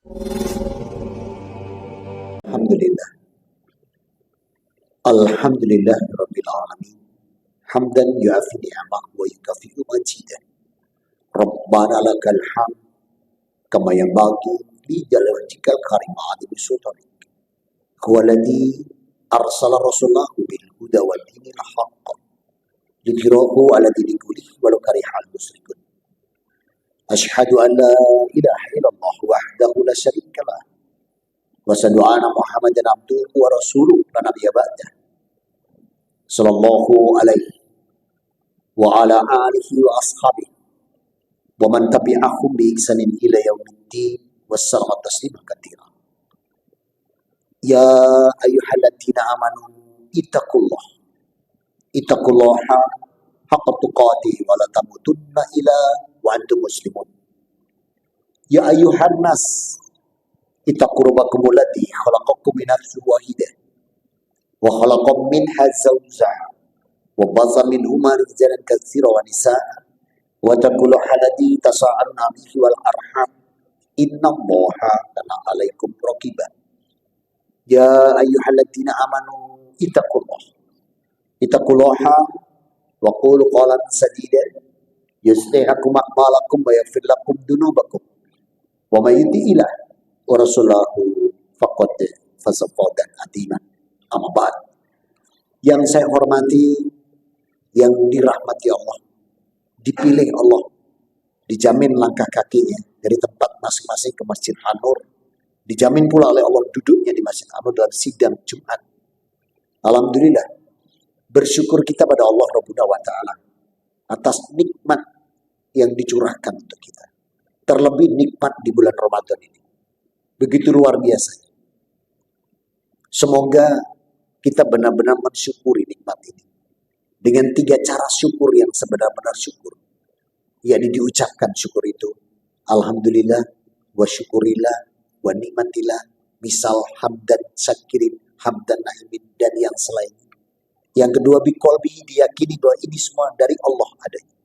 Alhamdulillah. Alhamdulillah Rabbil Alamin. Hamdan yu'afi ni'amah wa yukafi'u majidah. Rabbana lakal hamd kama yanbaghi li jalalatikal karim adimi sultanik. Huwa alladhi arsala rasulahu bil huda wal dinil haqq. Lidhirahu ala dini kulihi walau karihal musyrikun. Ashhadu an la ilaha illallah wahdahu la syarika lah. Wa asyhadu anna Muhammadan abduhu wa rasuluhu la nabiyya ba'dah. Sallallahu alaihi wa ala alihi wa ashabihi wa man tabi'ahum bi ihsanin ila yaumiddin wassalamu tasliman katsiran. Ya ayyuhalladzina amanu ittaqullaha haqqa tuqatih wa la tamutunna illa wa antum muslimun. Ya ayyuhan nas ittaqu rabbakumul ladzi khalaqakum min nafsin wahidah wa khalaqa minha zawjaha wa basa minhuma rijalan katsiran wa nisaa wa taqullaha alladzi tasaaluna bihi wal arham innallaha kana 'alaikum raqiba. Ya ayyuhalladzina amanu ittaqullaha wa qulu qawlan sadida yuslih lakum a'malakum wa yaghfir lakum dhunubakum wa may yuti'illah wa rasulahu faqad fasafawdan atiman. Amma ba'd. Yang saya hormati, yang dirahmati Allah, dipilih Allah, dijamin langkah kakinya dari tempat masing-masing ke Masjid An-Nur, dijamin pula oleh Allah duduknya di Masjid An-Nur dalam sidang Jumat. Alhamdulillah, bersyukur kita pada Allah Rabbuna wa Ta'ala atas nikmat yang dicurahkan untuk kita. Terlebih nikmat di bulan Ramadan ini. Begitu luar biasa. Semoga kita benar-benar mensyukuri nikmat ini. Dengan 3 cara syukur yang sebenar-benar syukur. Yakni diucapkan syukur itu. Alhamdulillah, wa syukurillah, wa nikmatillah, misal hamdan syakirin, hamdan na'imin, dan yang selainnya. Yang kedua, biqolbi, diyakini bahwa ini semua dari Allah adanya.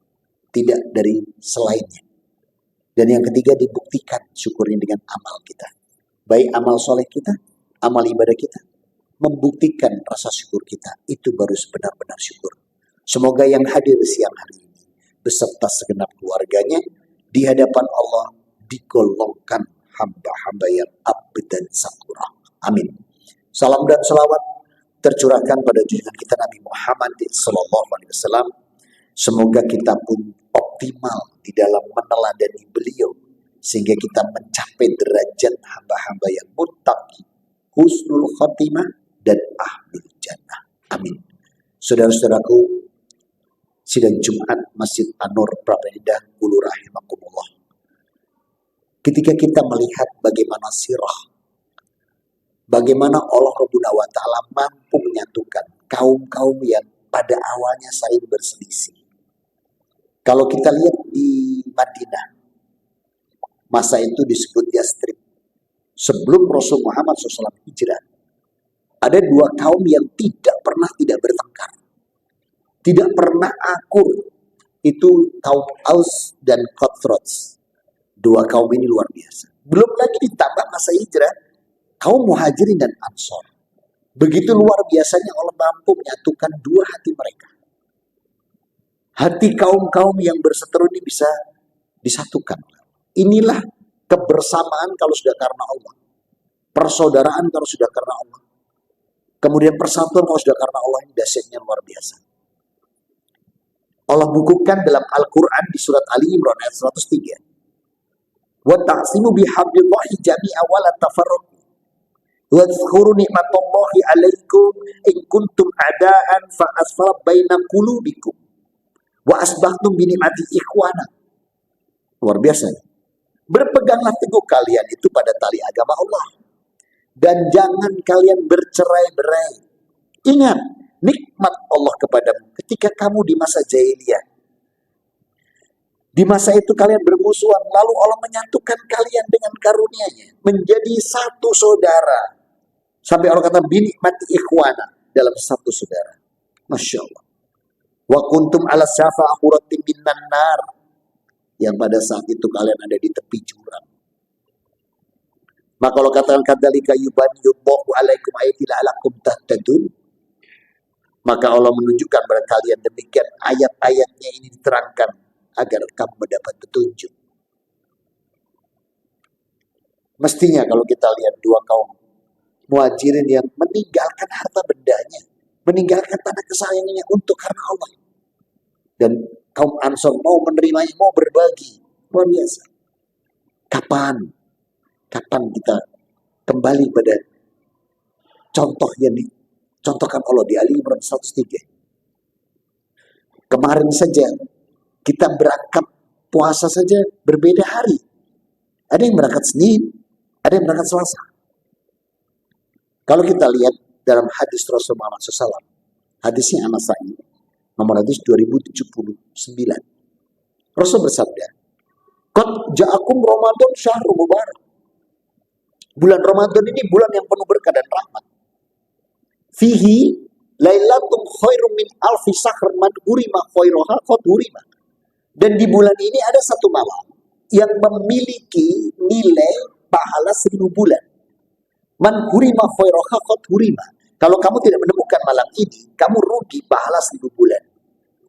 Tidak dari selainnya. Dan yang ketiga, dibuktikan syukurnya dengan amal kita. Baik amal soleh kita, amal ibadah kita, membuktikan rasa syukur kita. Itu baru sebenar-benar syukur. Semoga yang hadir siang hari ini beserta segenap keluarganya di hadapan Allah digolongkan hamba-hamba yang abd dan sakura. Amin. Salam dan salawat tercurahkan pada junjungan kita Nabi Muhammad SAW. Semoga kita pun optimal di dalam meneladani beliau sehingga kita mencapai derajat hamba-hamba yang muttaqi, husnul khatimah, dan ahlul jannah. Amin. Saudara-saudaraku, sidang Jumat Masjid An-Nur Prapenida Ulu rahimakumullah. Ketika kita melihat bagaimana sirah, bagaimana Allah Rabbuna wa Ta'ala mampu menyatukan kaum-kaum yang pada awalnya saling berselisih. Kalau kita lihat di Madinah, masa itu disebut Yastrib. Sebelum Rasul Muhammad SAW hijrah, ada 2 kaum yang tidak pernah tidak bertengkar. Tidak pernah akur. Itu kaum Aus dan Khazraj. 2 kaum ini luar biasa. Belum lagi ditambah masa hijrah, kaum Muhajirin dan Ansor. Begitu luar biasanya Allah mampu menyatukan 2 hati mereka. Hati kaum-kaum yang berseteru ini bisa disatukan. Inilah kebersamaan kalau sudah karena Allah. Persaudaraan kalau sudah karena Allah. Kemudian persatuan kalau sudah karena Allah, ini dahsyatnya luar biasa. Allah bukukan dalam Al-Quran di surat Ali Imran ayat 103. Wa ta'simu bihablillahi jami'a wa la tafarraqu. Wa dzkuru ni'matallahi 'alaikum in kuntum a'da'an fa asfara baina qulubikum wa asbahtum bi ni'mati ikhwana. Luar biasa. Berpeganglah teguh kalian itu pada tali agama Allah. Dan jangan kalian bercerai-berai. Ingat nikmat Allah kepadamu ketika kamu di masa jahiliyah. Di masa itu kalian bermusuhan, lalu Allah menyatukan kalian dengan karunia-Nya menjadi satu saudara. Sampai Allah kata binikmati ikhwana, dalam satu saudara. Masya Allah. Wa kuntum ala syafa akhuratim minan nar. Yang pada saat itu kalian ada di tepi jurang. Maka kalau katakan kadzalika yubayyinullahu alaikum ayati la'allakum tahtadun, maka Allah menunjukkan kepada kalian demikian ayat-ayatnya ini diterangkan agar kamu mendapat petunjuk. Mestinya kalau kita lihat dua kaum muhajirin yang meninggalkan harta bendanya, meninggalkan tanah kesayangannya untuk karena Allah, dan kaum Ansor mau menerimanya, mau berbagi, luar biasa. Kapan kita kembali pada contoh yang dicontohkan Allah di Ali Imran 103? Kemarin saja kita berangkat puasa saja berbeda hari. Ada yang berangkat Senin, ada yang berangkat Selasa. Kalau kita lihat dalam hadis Rasulullah SAW, hadisnya An-Nasai, nomor hadis 2079. Rasul bersabda, "Qad ja'akum Ramadan syahrul mubarak." Bulan Ramadan ini bulan yang penuh berkah dan rahmat. Fihi lailatum khairum min alfi syahr man hurima khairuha qad hurima. Dan di bulan ini ada satu malam yang memiliki nilai pahala 1000 bulan. Man hurima khairuha qad hurima. Kalau kamu tidak menemukan malam ini, kamu rugi pahala 1000 bulan.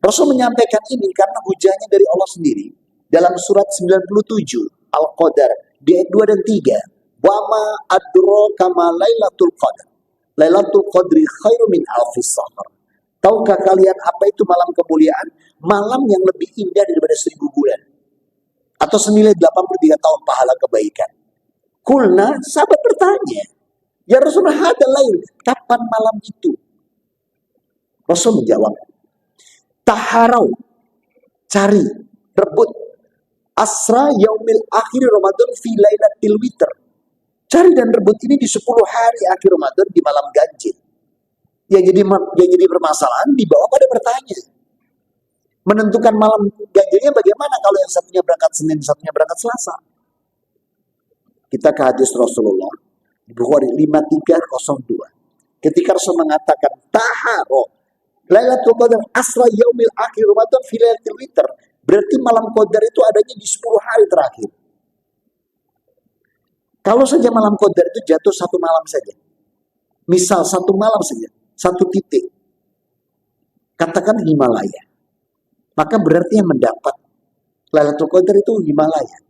Rasul menyampaikan ini karena hujahnya dari Allah sendiri dalam surat 97 Al-Qadar di ayat 2 dan 3. Wa ma adraka ma lailatul qadar. Lailatul qadri khairu min alfi syahr. Tahukah kalian apa itu malam kemuliaan? Malam yang lebih indah daripada 1000 bulan. Atau senilai 83 tahun pahala kebaikan. Kulna, sahabat bertanya, ya Rasulullah, hada lail, kapan malam itu? Rasul menjawab, taharau, cari, rebut, asra yaumil akhir Ramadan fi lailatul witr. Cari dan rebut ini di 10 hari akhir Ramadan di malam ganjil. Yang jadi permasalahan di bawah pada bertanya, menentukan malam ganjilnya bagaimana kalau yang satunya berangkat Senin, satunya berangkat Selasa? Kita ke hadis Rasulullah di Bukhari 5302. Ketika Rasul mengatakan taharo Lailatul Qadar asra yaumil akhir Ramadan fi lailatul witr, berarti malam qadar itu adanya di 10 hari terakhir. Kalau saja malam qadar itu jatuh satu malam saja, misal satu malam saja, satu titik, katakan Himalaya, maka berarti yang mendapat Lailatul Qadar itu Himalaya,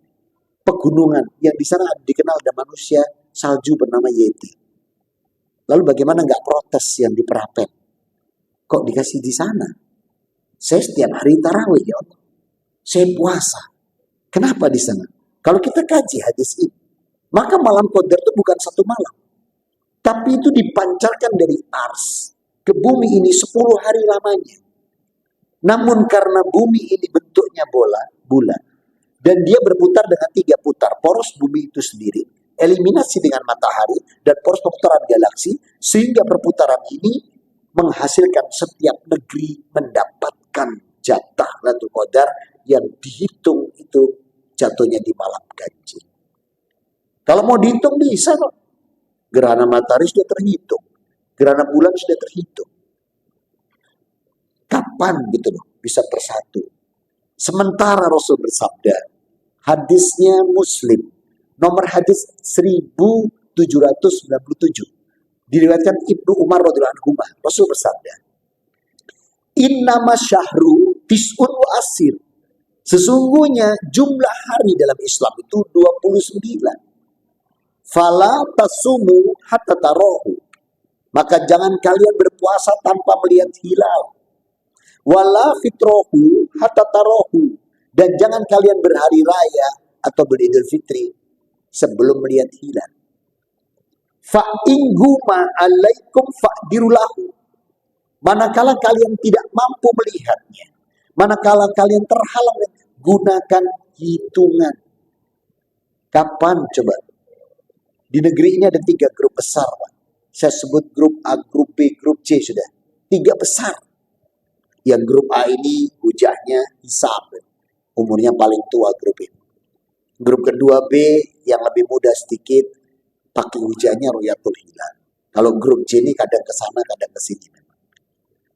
pegunungan yang di sana dikenal ada manusia salju bernama Yeti. Lalu bagaimana nggak protes yang di Perapen? Kok dikasih di sana? Saya setiap hari tarawih ya Allah. Saya puasa. Kenapa di sana? Kalau kita kaji hadis ini, maka malam qadar itu bukan satu malam, tapi itu dipancarkan dari ars ke bumi ini 10 hari lamanya. Namun karena bumi ini bentuknya bulan, dan dia berputar dengan 3 putar, poros bumi itu sendiri, eliminasi dengan matahari, dan poros perputaran galaksi, sehingga perputaran ini menghasilkan setiap negeri mendapatkan jatah Lailatul Qadar yang dihitung itu jatuhnya di malam ganjil. Kalau mau dihitung bisa kok. Gerhana matahari sudah terhitung, gerhana bulan sudah terhitung. Kapan gitu loh bisa bersatu? Sementara Rasul bersabda, hadisnya Muslim, nomor hadis 1797, diriwayatkan Ibnu Umar radhiyallahu anhu, Rasul bersabda, innama syahru tis'un wa asir. Sesungguhnya jumlah hari dalam Islam itu 29. Fala tasumu hatta tarahu. Maka jangan kalian berpuasa tanpa melihat hilal. Wala fitrahu hatta tarahu. Dan jangan kalian berhari raya atau beridul fitri sebelum melihat hilal. Fa inguma alaikum fa'dirulahu. Manakala kalian tidak mampu melihatnya, manakala kalian terhalang, gunakan hitungan. Kapan coba? Di negeri ini ada 3 grup besar, Pak. Saya sebut grup A, grup B, grup C sudah. 3 besar. Yang grup A ini hujahnya hisab. Umurnya paling tua grup ini. Grup kedua B yang lebih muda sedikit, pakai hujahnya Ru'yatul Hilal. Kalau grup C ini kadang ke sana, kadang ke sini.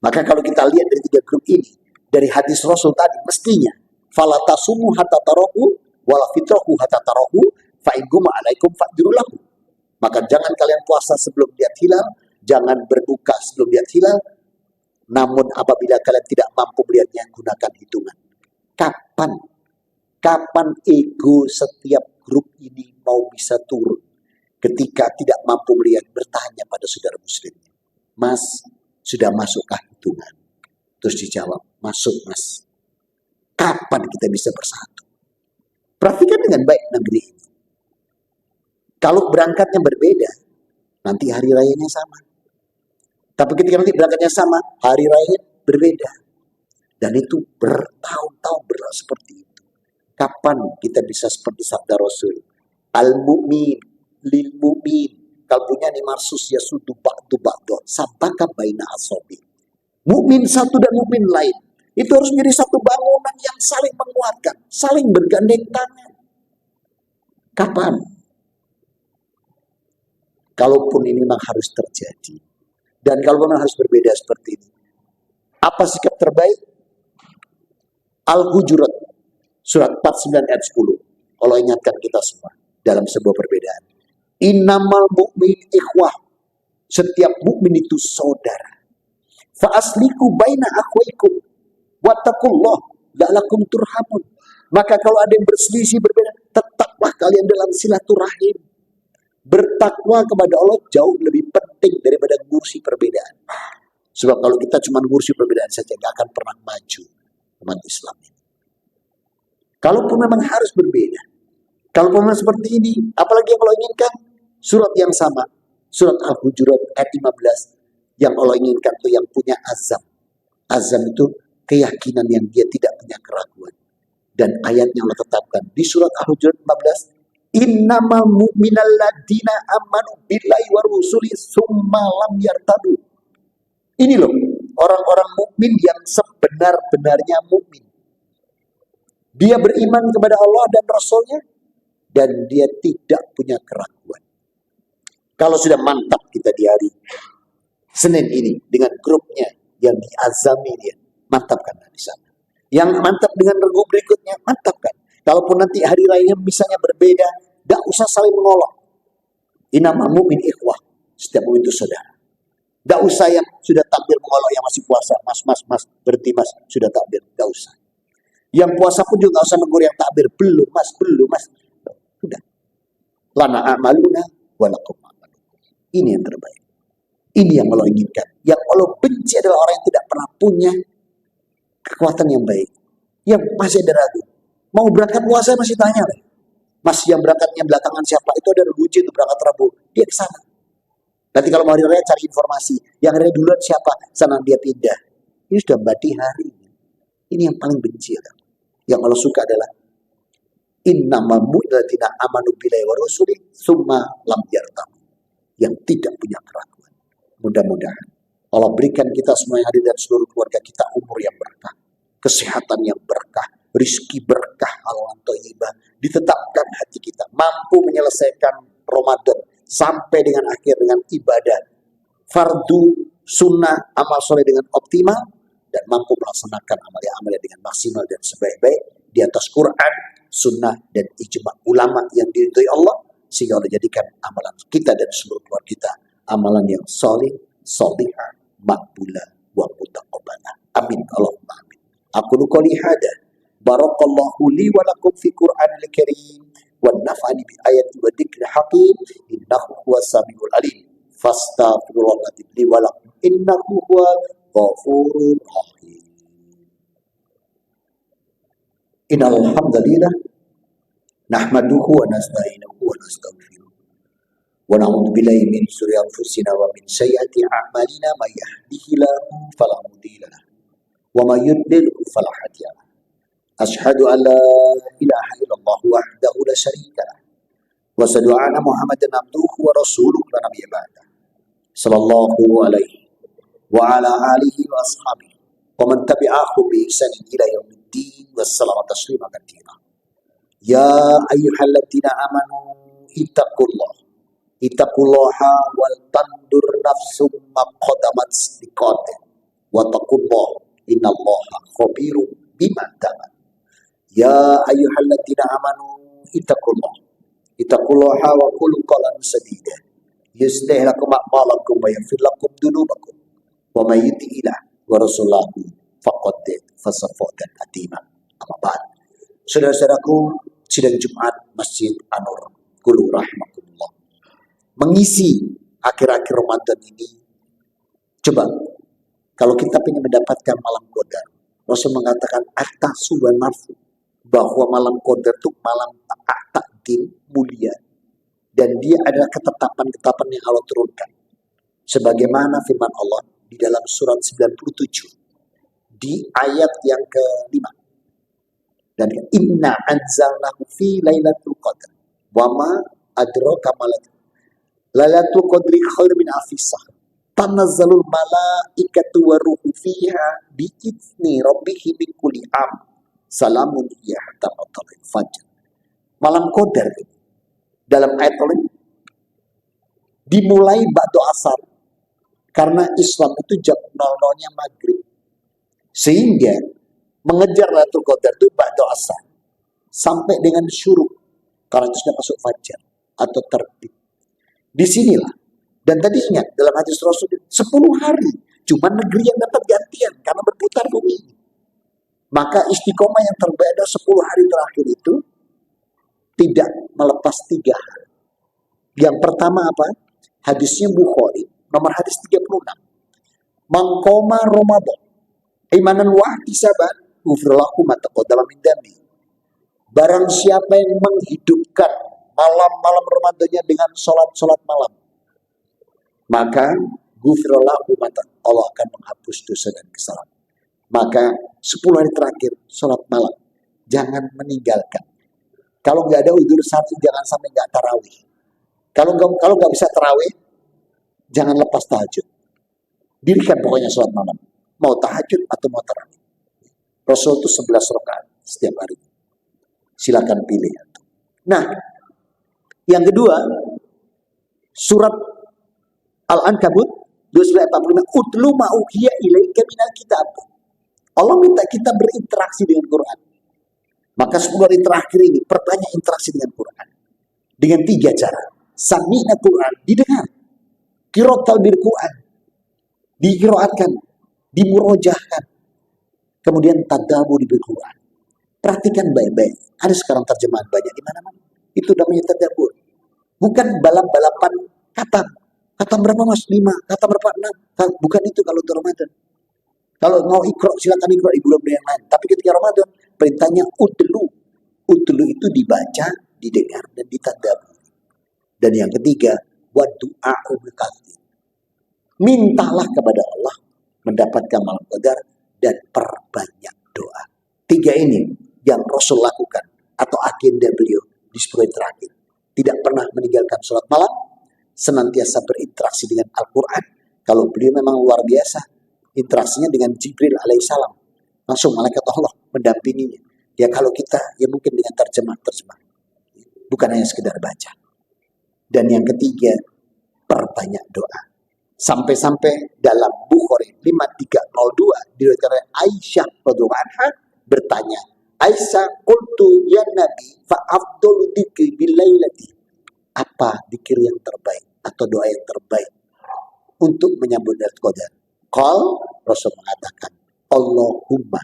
Maka kalau kita lihat dari 3 grup ini, dari hadis Rasul tadi, mestinya fala tasumu hatta tarahu wala fitrahu hatta tarahu fa in guma alaikum fa'dirulahu. Maka jangan kalian puasa sebelum lihat hilal, jangan berbuka sebelum lihat hilal. Namun apabila kalian tidak mampu melihatnya, gunakan hitungan. Kapan? Kapan ego setiap grup ini mau bisa turun? Ketika tidak mampu melihat, bertanya pada saudara muslim. Mas, sudah masukkah hitungan? Terus dijawab, masuk mas. Kapan kita bisa bersatu? Perhatikan dengan baik negeri ini. Kalau berangkatnya berbeda, nanti hari rayanya sama. Tapi ketika nanti berangkatnya sama, hari raya berbeda. Dan itu bertahun-tahun berlalu seperti itu. Kapan kita bisa seperti sabda Rasul? Al-mu'min, lil-mu'min. Kalbunya ni marsus yasudu ba'du ba'du. Sabaka baina asobi. Mukmin satu dan mukmin lain. Itu harus menjadi satu bangunan yang saling menguatkan. Saling bergandeng tangan. Kapan? Kalaupun ini memang harus terjadi. Dan kalau memang harus berbeda seperti ini. Apa sikap terbaik? Al-Hujurat. Surat 49 ayat 10. Allah ingatkan kita semua. Dalam sebuah perbedaan. Innamal mu'min ikhwah. Setiap mukmin itu saudara. Fa'asliku baina akhwaikum. Wattaqullah. La'alakum turhamun. Maka kalau ada yang berselisih berbeda. Tetaplah kalian dalam silaturahim. Bertakwa kepada Allah jauh lebih penting daripada ngurusi perbedaan. Sebab kalau kita cuma ngurusi perbedaan saja, gak akan pernah maju umat Islam ini. Kalaupun memang harus berbeda, kalaupun memang seperti ini, apalagi yang Allah inginkan, surat yang sama, surat Al-Hujurat ayat 15, yang Allah inginkan itu yang punya azam. Azam itu keyakinan yang dia tidak punya keraguan. Dan ayatnya Allah tetapkan di surat Al-Hujurat 15, innamal mu'minal ladina amanu billahi wa rusuli summa lam yartadu. Ini loh, orang-orang mukmin yang sebenar-benarnya mukmin. Dia beriman kepada Allah dan Rasulnya, dan dia tidak punya keraguan. Kalau sudah mantap kita di hari Senin ini, dengan grupnya yang diazami dia, mantapkan di sana. Yang mantap dengan regu berikutnya, mantapkan. Kalaupun nanti hari raya misalnya berbeda, tidak usah saling mengolok. Innamal mu'min ikhwah. Setiap mukmin itu saudara. Tidak usah yang sudah takbir mengolok yang masih puasa. Mas, berhenti mas, sudah takbir. Tidak usah. Yang puasa pun juga tidak usah menegur yang takbir. Belum mas. Sudah. Lana a'maluna walakum a'malukum. Ini yang terbaik. Ini yang Allah inginkan. Yang Allah benci adalah orang yang tidak pernah punya kekuatan yang baik. Yang masih ada ragu. Mau berangkat puasa masih tanya. Mas yang berangkatnya belakangan siapa? Itu ada Rabuji itu berangkat Rabu. Dia ke sana. Nanti kalau mau hari raya cari informasi. Yang hari duluan siapa? Sana dia pindah. Ini sudah badi hari. Ini yang paling benci. Kan? Yang Allah suka adalah innamal mu'minatina amanu billahi wa rasuli summa lam yartam. Yang tidak punya keraguan. Mudah-mudahan Allah berikan kita semua yang hadir dan seluruh keluarga kita umur yang berkah. Kesehatan yang berkah, rizki berkah, halal thayyibah, ditetapkan hati kita mampu menyelesaikan Ramadan sampai dengan akhir dengan ibadah fardu, sunnah, amal soleh dengan optimal dan mampu melaksanakan amal-amal dengan maksimal dan sebaik-baik di atas Quran, sunnah dan ijma ulama yang diridhoi Allah sehingga Allah jadikan amalan kita dan seluruh keluarga kita amalan yang soleh, solihah, makbulah, wa mutaqabbalah. Amin. Allahumma amin. Aku qouli hada. Barakallahu li wa lakum fi Qur'anil Karim wa nafa'ani bi ayati wa dzikril hakim innahu huwas samiul alim. Fastaghfirullahaladzim li wa lakum innahu huwal ghafurur rahim. Innal hamdalillah nahmaduhu wa nasta'inuhu wa nastaghfiruh. Wa na'udzu billahi min syururi anfusina wa min sayyiati a'malina may yahdihillahu fala mudilla lahu wa may yudlil fala hadiya lahu. Asyhadu an la ilaha illallah wahdahu la syarika lah wa asyhadu anna Muhammadan abduhu wa rasuluhu la nabiyya ba'da. Sallallahu alaihi wa ala alihi wa ashabihi wa man tabi'ahum bi ihsanin ila yaumiddin. Wassalamu taslima katsira. Ya ayyuhalladzina amanu ittaqullaha wal tandur nafsum ma qaddamat liqatin wa taqullaha innallaha khabirum bima ta'malun. Ya ayyuhalladzina amanu ittaqullaha wa qulu qawlan sadida yuslih lakum a'malakum wa yaghfir lakum dhunubakum wa may yuti'illah wa rasulahu faqad fasafatan atima. Amma ba'd. Saudara-saudaraku, sidang Jumat Masjid An-Nur Qulu rahimakumullah. Mengisi akhir-akhir Ramadan ini, coba kalau kita ingin mendapatkan malam qadar, Rasul mengatakan ahtasu wa marfu, bahwa malam qadar itu malam takdim mulia, dan dia adalah ketetapan-ketetapan yang Allah turunkan. Sebagaimana firman Allah di dalam surat 97 di ayat yang ke-5. Dan inna anzalnahu fi lailatul qadar wa ma adraka ma lailatul qadri khairum min alfi syahr tanazzalul malaikatu waruhu fiha bi idzni rabbihim min kulli am salamun hiya hatta matla'il fajr. Malam qadar dalam ayat ini dimulai ba'da asar, karena Islam itu jam 00-nya maghrib, sehingga mengejar Lailatul Qadar itu ba'da asar sampai dengan syuruk, karena itu sudah masuk fajar atau terbit. Disinilah, dan tadi ingat dalam hadis Rasul 10 hari cuma negeri yang dapat gantian karena berputar bumi. Maka istiqomah yang terbaik adalah 10 hari terakhir itu tidak melepas 3 hari. Yang pertama apa? Hadisnya Bukhari, nomor hadis 36. Mangkoma Ramadan imanan wa ihtisaban ghufrallahu ma taqaddama min dambi. Barang siapa yang menghidupkan malam-malam Ramadannya dengan sholat-sholat malam, maka ghufrallahu ma Allah akan menghapus dosa dan kesalahan. Maka 10 hari terakhir sholat malam jangan meninggalkan. Kalau nggak ada udzur satu, jangan sampai nggak tarawih. Kalau nggak bisa tarawih, jangan lepas tahajud. Dirikan pokoknya sholat malam, mau tahajud atau mau tarawih. Rasul itu 11 rakaat setiap hari. Silakan pilih. Nah, yang kedua, surat Al-Ankabut 29:45, utlu ma uhiya ilaika minal kitab. Allah minta kita berinteraksi dengan Quran. Maka 10 hari terakhir ini perbanyak interaksi dengan Quran. Dengan 3 cara. Sami'na Quran, didengar. Qiraatul bil Quran, diqiraatkan, dimurojahkan. Kemudian tadabbur bil Quran. Perhatikan baik-baik. Ada sekarang terjemahan banyak di mana-mana. Itu namanya tadabbur. Bukan balap-balapan khatam. Khatam berapa Mas? 5. Khatam berapa? 6. Bukan itu kalau untuk Ramadan. Kalau mau ikra, silakan ikra di bulan-bulan yang lain. Tapi ketika Ramadan, perintahnya utlu. Utlu itu dibaca, didengar, dan ditadabbur. Dan yang ketiga, wa du'a'u biqadri. Mintalah kepada Allah mendapatkan malam qadar dan perbanyak doa. 3 ini yang Rasul lakukan atau agenda beliau di 10 hari terakhir. Tidak pernah meninggalkan sholat malam, senantiasa berinteraksi dengan Al-Quran. Kalau beliau memang luar biasa, interaksinya dengan Jibril alaihissalam. Langsung malaikat Allah mendampinginya. Ya kalau kita, ya mungkin dengan terjemah. Bukan hanya sekedar baca. Dan yang ketiga, perbanyak doa. Sampai-sampai dalam Bukhari 5302 diriwayatkan oleh Aisyah radhiyallahu anha bertanya, Aisyah, qultu ya Nabi, fa afdalu dzikri bil lailati. Apa dzikir yang terbaik atau doa yang terbaik untuk menyambut Lailatul Qadar? Qal, Rasul mengatakan, Allahumma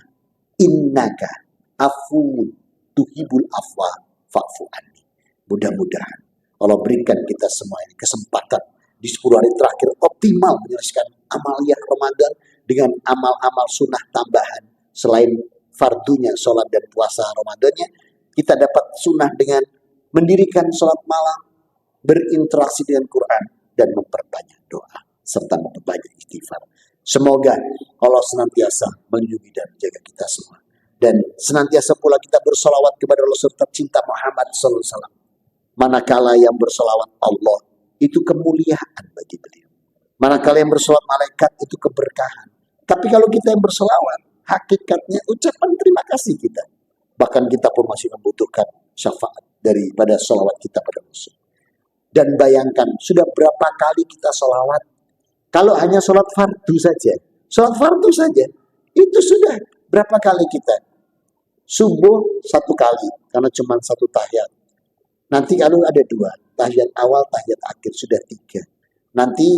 innaka afuwun tuhibul afwa fa'fu anni. Mudah-mudahan Allah berikan kita semua ini kesempatan di 10 hari terakhir optimal menyelesaikan amaliyah Ramadan dengan amal-amal sunnah tambahan. Selain fardunya sholat dan puasa Ramadannya, kita dapat sunnah dengan mendirikan sholat malam, berinteraksi dengan Quran, dan memperbanyak doa, serta memperbanyak istighfar. Semoga Allah senantiasa melindungi dan menjaga kita semua. Dan senantiasa pula kita bersolawat kepada Rasul tercinta Muhammad SAW. Manakala yang bersolawat Allah, itu kemuliaan bagi beliau. Manakala yang bersolawat malaikat, itu keberkahan. Tapi kalau kita yang bersolawat, hakikatnya ucapan terima kasih kita. Bahkan kita pun masih membutuhkan syafaat daripada solawat kita pada Rasul. Dan bayangkan, sudah berapa kali kita solawat. Kalau hanya sholat fardu saja, itu sudah berapa kali kita. Subuh 1 kali, karena cuma 1 tahiyat. Nanti kalau ada 2, tahiyat awal, tahiyat akhir, sudah 3. Nanti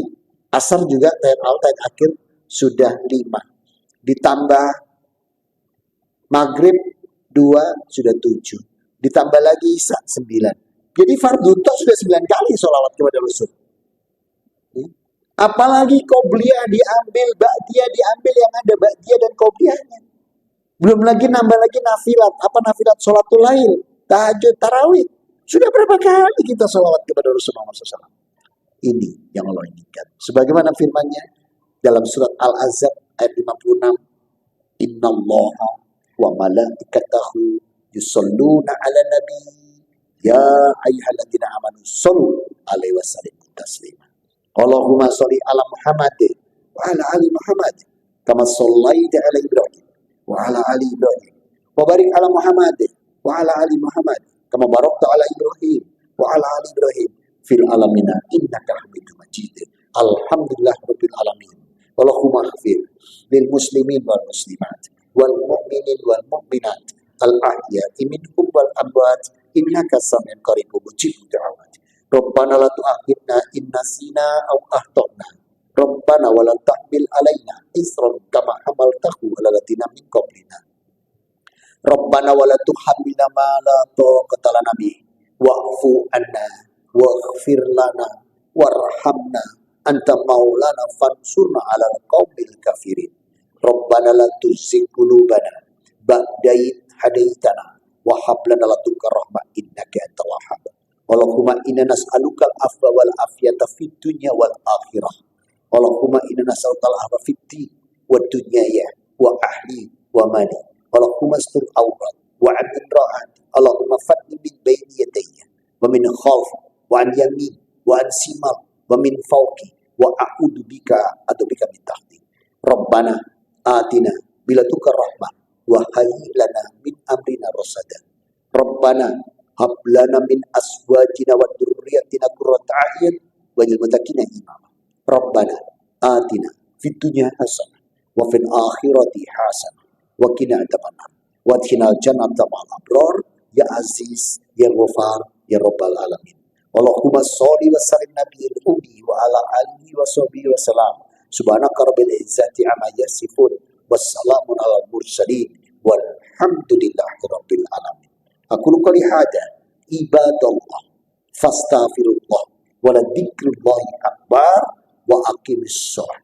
asar juga tayat awal, tayat akhir sudah 5. Ditambah maghrib 2 sudah 7. Ditambah lagi isya 9. Jadi fardu tok sudah 9 kali sholawat kepada Rasul. Apalagi qobliyah diambil, ba'diyah diambil, yang ada ba'diyah dan qobliyahnya. Belum lagi nambah lagi nafilat. Apa nafilat? Sholatul lail, tahajud, tarawih. Sudah berapa kali kita sholawat kepada Rasulullah SAW? Ini yang Allah inginkan. Sebagaimana firman-Nya dalam surat Al-Ahzab ayat 56. Innallaha wa malaikatahu yusholluna ala nabi ya ayyuhalladzina amanu shollu alaihi wasallimu taslima. Allahumma sholli ala Muhammad wa ala ali Muhammad kama shallaita ala Ibrahim wa ala ali Ibrahim wa barik ala Muhammad wa ala ali Muhammad kama barakta ala Ibrahim wa ala ali Ibrahim fil alamina innaka Hamidum Majid. Alhamdulillah rabbil alamin. Allahumma ighfir lil muslimin wal muslimat wal mu'minin wal mu'minat al ahya'i minhum wal amwat innaka sami'un qaribun mujibud da'awat. Rabbana la tu'akhidna in nasina aw akhtana. Rabbana wa la tahmil alaina isran kama hamaltahu 'alal ladzina min qablina. Rabbana wa la tuhammilna ma la taqata lana bihi wa'fu anna waghfir lana warhamna anta maulana fansurna 'alal qaumil kafirin. Rabbana la tuzigh qulubana ba'da idh hadaitana wa hab lana ladunka rahmah innaka antal wahhab. Allahumma inna nas'aluka al-afwa wal afiyata fid dunya wal akhirah. Allahumma inna nas'aluka al-afwa fid din wad dunya ya wa ahli wa mali. Allahumma astur awrat wa amin ra'at. Allahumma fadni min bayni yadayya wa min khalfi wa an yamin wa an simal wa min fawqi wa a'udzu bika min tahti. Rabbana atina bilatuka rahmah wa hayyi lana min amrina rasada. Rabbana hab lana min azwajina wa dzurriyyatina qurrata a'yun waj'al muttaqina imama. Rabbana atina fid dunya hasanah wa fil akhirati hasanah wa qina adzabannar wa adkhilnal jannata ma'al abrar ya aziz ya ghafar ya rabbal alamin. Allahumma sholli wa sallim nabiyil ummi wa ala alihi wa sahbihi wa salam. Subhanaka rabbil izzati amma yasifun wassalamun alal mursalin walhamdulillahi rabbil alamin. Aku qali hada ibadallah fastaghfirullah wa la dzikrullahi akbar wa aqimis shalah.